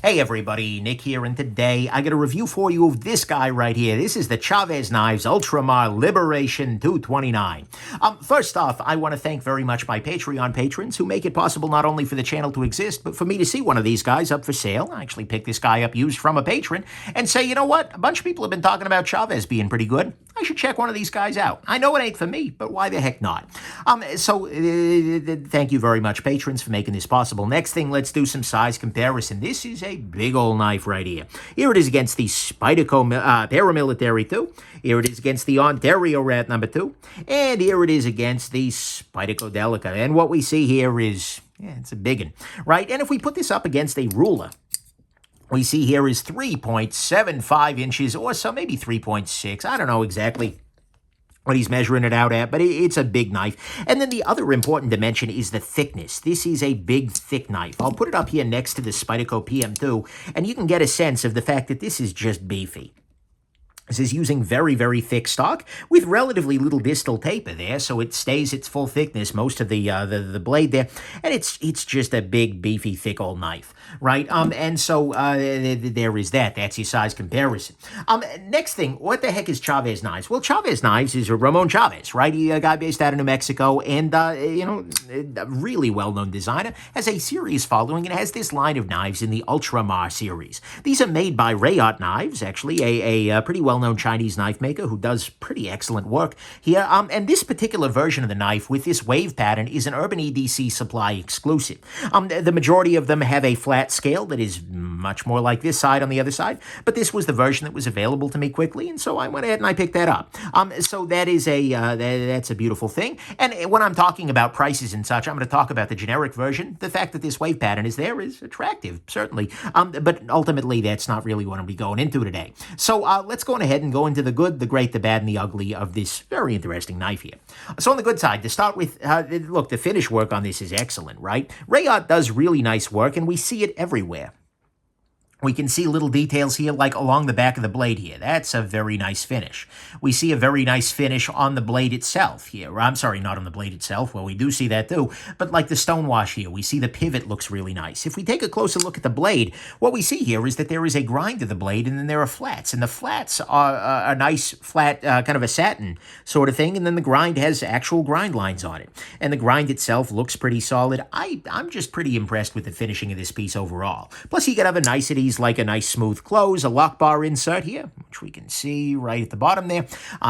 Hey everybody, Nick here, and today I got a review for you of this guy right here. This is the Chaves Knives Ultramar Liberation 229. First off, I want to thank very much my Patreon patrons who make it possible not only for the channel to exist, but for me to see one of these guys up for sale. I actually picked this guy up used from a patron and say, you know what, a bunch of people have been talking about Chaves being pretty good. I should check one of these guys out. I know it ain't for me, but why the heck not? Thank you very much, patrons, for making this possible. Next thing, let's do some size comparison. This is a big old knife right here. Here it is against the Spyderco Paramilitary 2. Here it is against the Ontario Rat number 2. And here it is against the Spyderco Delica. And what we see here is, it's a big one, right? And if we put this up against a ruler, we see here is 3.75 inches or so, maybe 3.6. I don't know exactly what he's measuring it out at, but it's a big knife. And then the other important dimension is the thickness. This is a big, thick knife. I'll put it up here next to the Spyderco PM2, and you can get a sense of the fact that this is just beefy. This is using very, very thick stock with relatively little distal taper there, so it stays its full thickness, most of the blade there, and it's just a big, beefy, thick old knife, right? And so there is that. That's your size comparison. Next thing, what the heck is Chaves Knives? Well, Chaves Knives is Ramon Chaves, right? He's a guy based out of New Mexico, and a really well-known designer, has a serious following, and has this line of knives in the Ultramar series. These are made by Rayot Knives, actually, a pretty well-known Chinese knife maker who does pretty excellent work here. And this particular version of the knife with this wave pattern is an Urban EDC supply exclusive. The majority of them have a flat scale that is much more like this side on the other side, but this was the version that was available to me quickly, and so I went ahead and I picked that up. So that is that's a beautiful thing. And when I'm talking about prices and such, I'm going to talk about the generic version. The fact that this wave pattern is there is attractive, certainly, but ultimately that's not really what I'm going to be going into today. So let's go ahead and go into the good, the great, the bad, and the ugly of this very interesting knife here. So on the good side, to start with, look, the finish work on this is excellent, right? Rayot does really nice work, and we see it everywhere. We can see little details here, like along the back of the blade here. That's a very nice finish. We see a very nice finish on the blade itself here. I'm sorry, not on the blade itself. Well, we do see that too. But like the stonewash here, we see the pivot looks really nice. If we take a closer look at the blade, what we see here is that there is a grind to the blade, and then there are flats. And the flats are a nice flat, kind of a satin sort of thing. And then the grind has actual grind lines on it. And the grind itself looks pretty solid. I'm just pretty impressed with the finishing of this piece overall. Plus, you got other niceties like a nice smooth close, a lock bar insert here, which we can see right at the bottom there,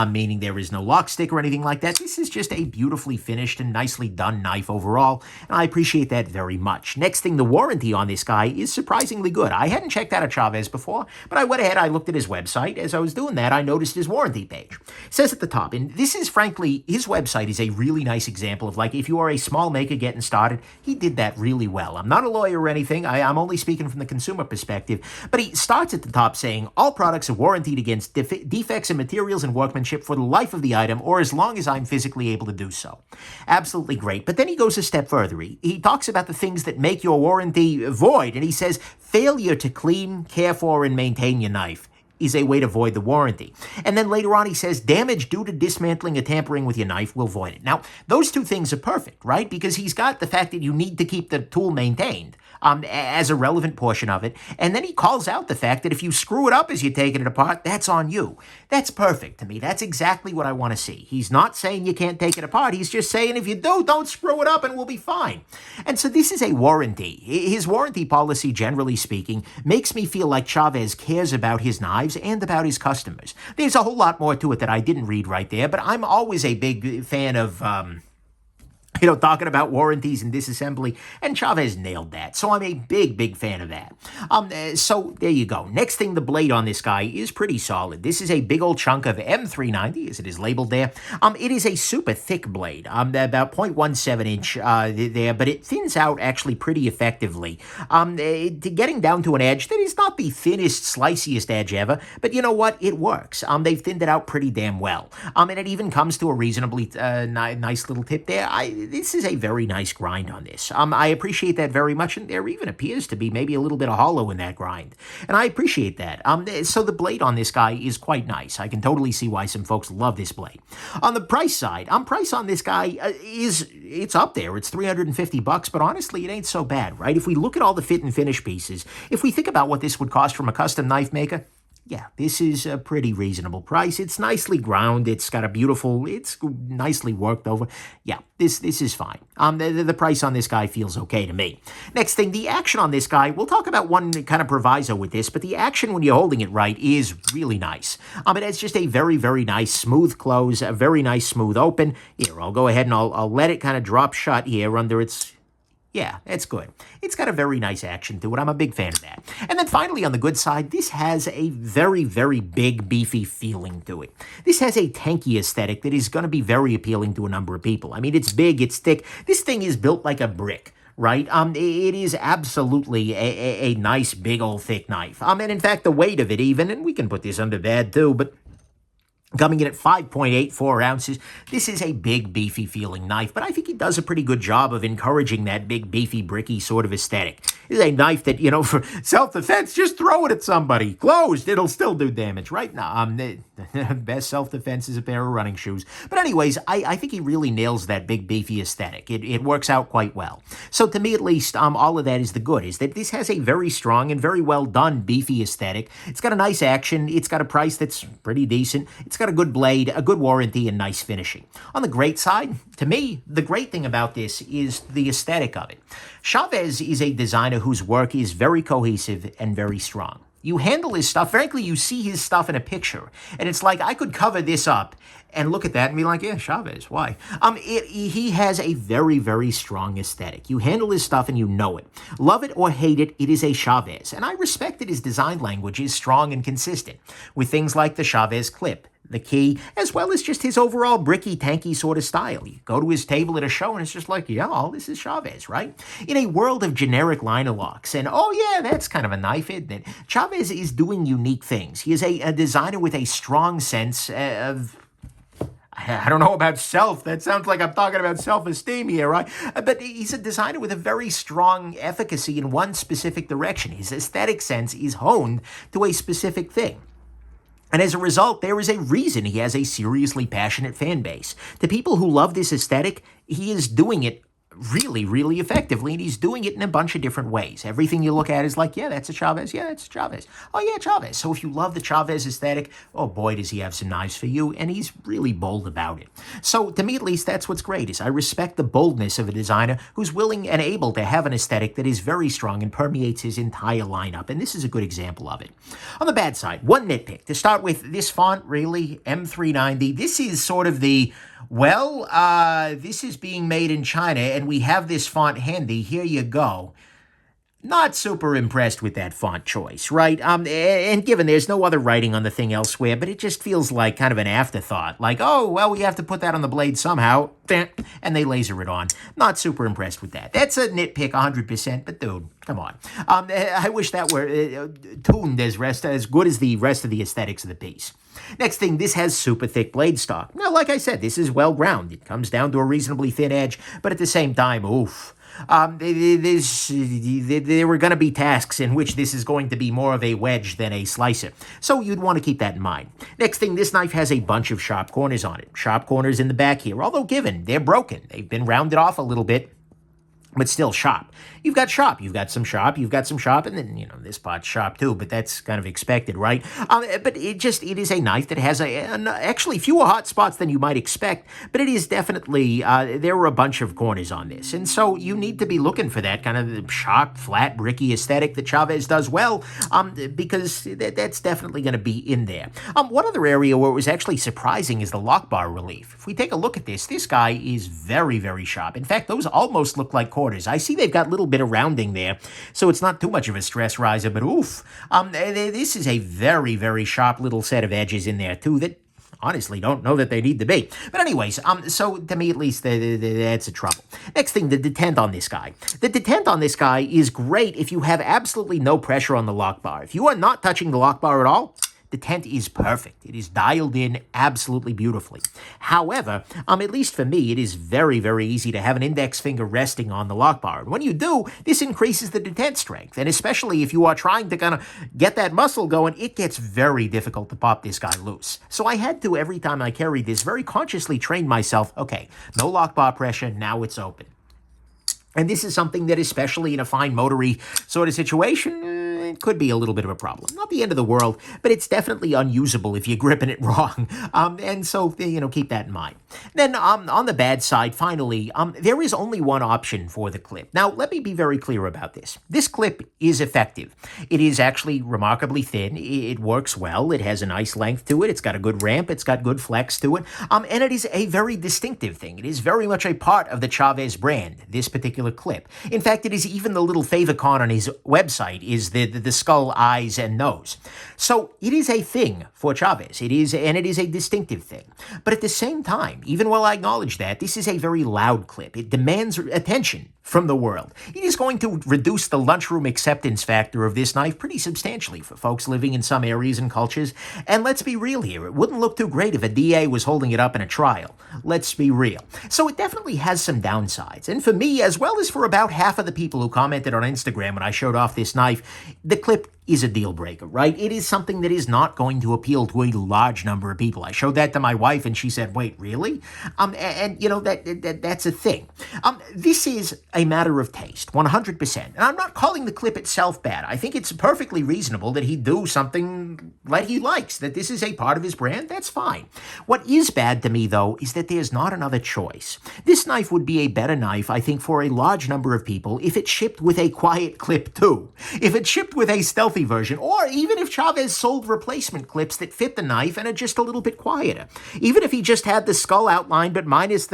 meaning there is no lock stick or anything like that. This is just a beautifully finished and nicely done knife overall, and I appreciate that very much. Next thing, the warranty on this guy is surprisingly good. I hadn't checked out a Chaves before, but I went ahead, I looked at his website. As I was doing that, I noticed his warranty page. It says at the top, and this is frankly, his website is a really nice example of, like, if you are a small maker getting started, he did that really well. I'm not a lawyer or anything. I'm only speaking from the consumer perspective. But he starts at the top saying, all products are warranted against defects in materials and workmanship for the life of the item or as long as I'm physically able to do so. Absolutely great. But then he goes a step further. He talks about the things that make your warranty void, and he says, failure to clean, care for, and maintain your knife is a way to void the warranty. And then later on he says, damage due to dismantling or tampering with your knife will void it. Now, those two things are perfect, right? Because he's got the fact that you need to keep the tool maintained as a relevant portion of it. And then he calls out the fact that if you screw it up as you're taking it apart, that's on you. That's perfect to me. That's exactly what I want to see. He's not saying you can't take it apart. He's just saying if you do, don't screw it up and we'll be fine. And so this is a warranty. His warranty policy, generally speaking, makes me feel like Chaves cares about his knives and about his customers. There's a whole lot more to it that I didn't read right there, but I'm always a big fan of talking about warranties and disassembly, and Chaves nailed that. So I'm a big, big fan of that. So there you go. Next thing, the blade on this guy is pretty solid. This is a big old chunk of M390, as it is labeled there. It is a super thick blade, about 0.17 inch there, but it thins out actually pretty effectively, getting down to an edge that is not the thinnest, sliciest edge ever, but you know what? It works. They've thinned it out pretty damn well. And it even comes to a reasonably nice little tip there. this is a very nice grind on this. I appreciate that very much, and there even appears to be maybe a little bit of hollow in that grind, and I appreciate that. So the blade on this guy is quite nice. I can totally see why some folks love this blade. On the price side, price on this guy it's up there. It's $350, but honestly, it ain't so bad, right? If we look at all the fit and finish pieces, if we think about what this would cost from a custom knife maker, yeah, this is a pretty reasonable price. It's nicely ground. It's got a beautiful, it's nicely worked over. Yeah, this is fine. The price on this guy feels okay to me. Next thing, the action on this guy, we'll talk about one kind of proviso with this, but the action when you're holding it right is really nice. It has just a very, very nice smooth close, a very nice smooth open. Here, I'll go ahead and I'll let it kind of drop shut here under its... Yeah, it's good. It's got a very nice action to it. I'm a big fan of that. And then finally, on the good side, this has a very, very big, beefy feeling to it. This has a tanky aesthetic that is going to be very appealing to a number of people. I mean, it's big, it's thick. This thing is built like a brick, right? It is absolutely a nice, big, old, thick knife. And in fact, the weight of it even, and we can put this under bad too, but coming in at 5.84 ounces, this is a big, beefy feeling knife, but I think he does a pretty good job of encouraging that big, beefy, bricky sort of aesthetic. This is a knife that, for self-defense, just throw it at somebody. Closed, it'll still do damage, right? Now, best self-defense is a pair of running shoes. But anyways, I think he really nails that big, beefy aesthetic. It works out quite well. So to me, at least, all of that is the good, is that this has a very strong and very well done beefy aesthetic. It's got a nice action. It's got a price that's pretty decent. It's got a good blade, a good warranty, and nice finishing. On the great side, to me, the great thing about this is the aesthetic of it. Chaves is a designer whose work is very cohesive and very strong. You handle his stuff, frankly, you see his stuff in a picture, and it's like I could cover this up and look at that and be like, yeah, Chaves, why? He has a very, very strong aesthetic. You handle his stuff and you know it. Love it or hate it, it is a Chaves, and I respect that his design language is strong and consistent, with things like the Chaves clip, the key, as well as just his overall bricky, tanky sort of style. You go to his table at a show and it's just like, yeah, all this is Chaves, right? In a world of generic liner locks and, oh yeah, that's kind of a knife, isn't it? Chaves is doing unique things. He is a designer with a strong sense of... I don't know about self. That sounds like I'm talking about self-esteem here, right? But he's a designer with a very strong efficacy in one specific direction. His aesthetic sense is honed to a specific thing. And as a result, there is a reason he has a seriously passionate fan base. To people who love this aesthetic, he is doing it really, really effectively, and he's doing it in a bunch of different ways. Everything you look at is like, yeah, that's a Chaves. Yeah, that's a Chaves. Oh, yeah, Chaves. So if you love the Chaves aesthetic, oh boy, does he have some knives for you, and he's really bold about it. So to me, at least, that's what's great, is I respect the boldness of a designer who's willing and able to have an aesthetic that is very strong and permeates his entire lineup, and this is a good example of it. On the bad side, one nitpick. To start with, this font, really, M390, this is sort of the... Well, this is being made in China, and we have this font handy. Here you go. Not super impressed with that font choice, right? And given there's no other writing on the thing elsewhere, but it just feels like kind of an afterthought. Like, oh, well, we have to put that on the blade somehow, and they laser it on. Not super impressed with that. That's a nitpick 100%, but dude, come on. I wish that were tuned as good as the rest of the aesthetics of the piece. Next thing, this has super thick blade stock. Now, like I said, this is well ground. It comes down to a reasonably thin edge, but at the same time, oof. There were going to be tasks in which this is going to be more of a wedge than a slicer. So you'd want to keep that in mind. Next thing, this knife has a bunch of sharp corners on it. Sharp corners in the back here, although given, they're broken. They've been rounded off a little bit, but still sharp. You've got sharp, you've got some sharp, and then, this part's sharp too, but that's kind of expected, right? But it is a knife that has actually fewer hot spots than you might expect, but it is definitely, there are a bunch of corners on this, and so you need to be looking for that kind of sharp, flat, bricky aesthetic that Chaves does well, because that's definitely going to be in there. One other area where it was actually surprising is the lock bar relief. If we take a look at this guy is very, very sharp. In fact, those almost look like quarters. I see they've got a little bit of rounding there, so it's not too much of a stress riser, but oof. This is a very, very sharp little set of edges in there, too, that honestly don't know that they need to be. But anyways, so to me at least, that's a trouble. Next thing, the detent on this guy. The detent on this guy is great if you have absolutely no pressure on the lock bar. If you are not touching the lock bar at all, Detent is perfect. It is dialed in absolutely beautifully. However, at least for me, it is very, very easy to have an index finger resting on the lock bar. And when you do, this increases the detent strength. And especially if you are trying to kind of get that muscle going, it gets very difficult to pop this guy loose. So I had to, every time I carried this, very consciously train myself, okay, no lock bar pressure, now it's open. And this is something that, especially in a fine motory sort of situation, it could be a little bit of a problem. Not the end of the world, but it's definitely unusable if you're gripping it wrong. And so, keep that in mind. Then on the bad side, finally, there is only one option for the clip. Now, let me be very clear about this. This clip is effective. It is actually remarkably thin. It works well. It has a nice length to it. It's got a good ramp. It's got good flex to it. And it is a very distinctive thing. It is very much a part of the Chaves brand, this particular clip. In fact, it is even the little favicon on his website is the skull, eyes, and nose. So it is a thing for Chaves. It is a distinctive thing. But at the same time, even while I acknowledge that, this is a very loud clip. It demands attention from the world. It is going to reduce the lunchroom acceptance factor of this knife pretty substantially for folks living in some areas and cultures. And let's be real here. It wouldn't look too great if a DA was holding it up in a trial. Let's be real. So it definitely has some downsides. And for me, as well as for about half of the people who commented on Instagram when I showed off this knife, the clip is a deal breaker, right? It is something that is not going to appeal to a large number of people. I showed that to my wife and she said, wait, really? That's a thing. This is a matter of taste, 100%. And I'm not calling the clip itself bad. I think it's perfectly reasonable that he do something that he likes, that this is a part of his brand. That's fine. What is bad to me, though, is that there's not another choice. This knife would be a better knife, I think, for a large number of people if it shipped with a quiet clip, too. If it shipped with a stealthy version, or even if Chaves sold replacement clips that fit the knife and are just a little bit quieter. Even if he just had the skull outline but minus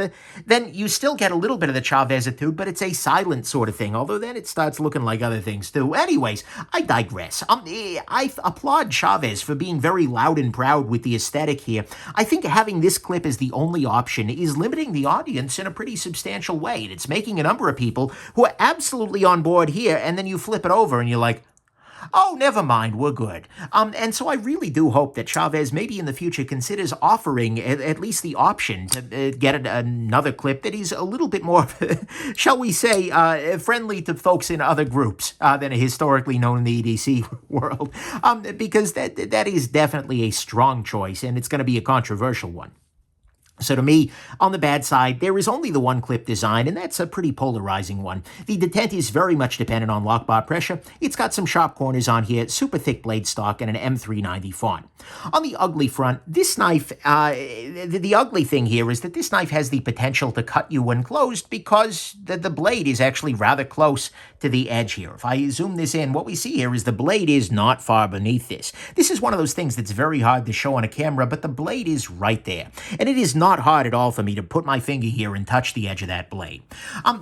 then you still get a little bit of the Chaves-itude, but it's a silent sort of thing, although then it starts looking like other things too. Anyways, I digress. I applaud Chaves for being very loud and proud with the aesthetic here. I think having this clip as the only option is limiting the audience in a pretty substantial way, and it's making a number of people who are absolutely on board here, and then you flip it over and you're like, oh, never mind, we're good. And so I really do hope that Chaves maybe in the future considers offering at least the option to get another clip that is a little bit more, shall we say, friendly to folks in other groups than are historically known in the EDC world, because that is definitely a strong choice, and it's going to be a controversial one. So to me, on the bad side, there is only the one clip design, and that's a pretty polarizing one. The Detent is very much dependent on lock bar pressure. It's got some sharp corners on here, super thick blade stock, and an M390 font. On the ugly front, this knife, the ugly thing here is that this knife has the potential to cut you when closed because the blade is actually rather close to the edge here. If I zoom this in, what we see here is the blade is not far beneath this. This is one of those things that's very hard to show on a camera, but the blade is right there. And it is not hard at all for me to put my finger here and touch the edge of that blade.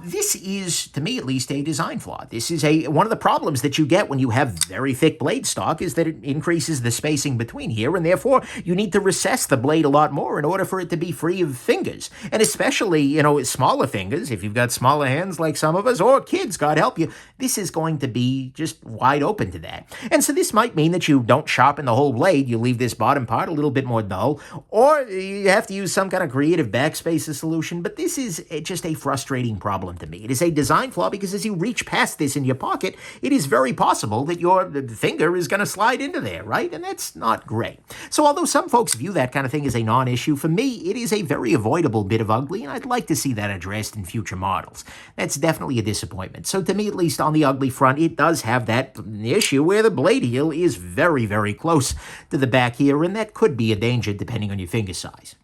This is, to me at least, a design flaw. This is one of the problems that you get when you have very thick blade stock is that it increases the spacing between here, and therefore you need to recess the blade a lot more in order for it to be free of fingers. And especially, smaller fingers, if you've got smaller hands like some of us, or kids, God help you, this is going to be just wide open to that. And so this might mean that you don't sharpen the whole blade, you leave this bottom part a little bit more dull, or you have to use some kind of creative backspacer solution, but this is just a frustrating problem to me. It is a design flaw because as you reach past this in your pocket, it is very possible that your finger is going to slide into there, right? And that's not great. So although some folks view that kind of thing as a non-issue, for me, it is a very avoidable bit of ugly, and I'd like to see that addressed in future models. That's definitely a disappointment. So to me, at least on the ugly front, it does have that issue where the blade heel is very, very close to the back here, and that could be a danger depending on your finger size.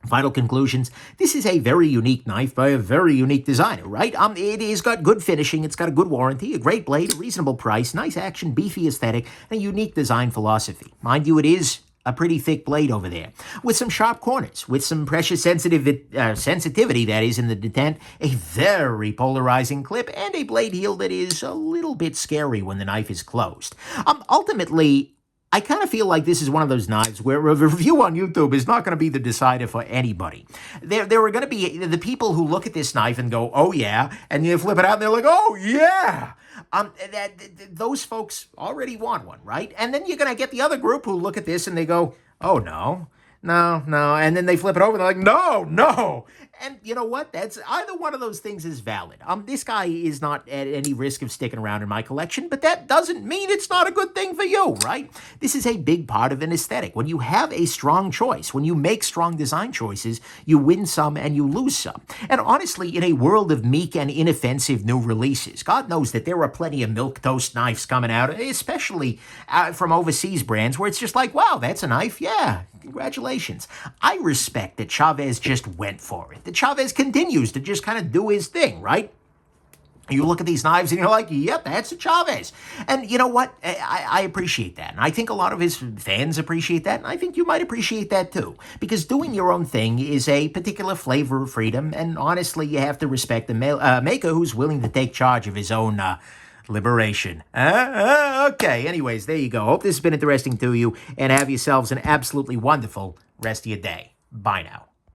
Final conclusions, this is a very unique knife by a very unique designer, right? It has got good finishing, it's got a good warranty, a great blade, a reasonable price, nice action, beefy aesthetic, and a unique design philosophy. Mind you, it is a pretty thick blade over there, with some sharp corners, with some pressure sensitivity, that is, in the Detent, a very polarizing clip, and a blade heel that is a little bit scary when the knife is closed. Ultimately, I kind of feel like this is one of those knives where a review on YouTube is not going to be the decider for anybody. There are going to be the people who look at this knife and go, oh yeah, and you flip it out and they're like, oh yeah. Those folks already want one, right? And then you're going to get the other group who look at this and they go, oh no. No, no. And then they flip it over and they're like, no, no. And you know what? That's either one of those things is valid. This guy is not at any risk of sticking around in my collection, but that doesn't mean it's not a good thing for you, right? This is a big part of an aesthetic. When you have a strong choice, when you make strong design choices, you win some and you lose some. And honestly, in a world of meek and inoffensive new releases, God knows that there are plenty of milquetoast knives coming out, especially from overseas brands where it's just like, wow, that's a knife. Yeah, congratulations. I respect that Chaves just went for it. That Chaves continues to just kind of do his thing, right? You look at these knives and you're like, yep, that's a Chaves. And you know what? I appreciate that. And I think a lot of his fans appreciate that. And I think you might appreciate that too. Because doing your own thing is a particular flavor of freedom. And honestly, you have to respect the maker who's willing to take charge of his own liberation. Okay, anyways, there you go. Hope this has been interesting to you. And have yourselves an absolutely wonderful rest of your day. Bye now.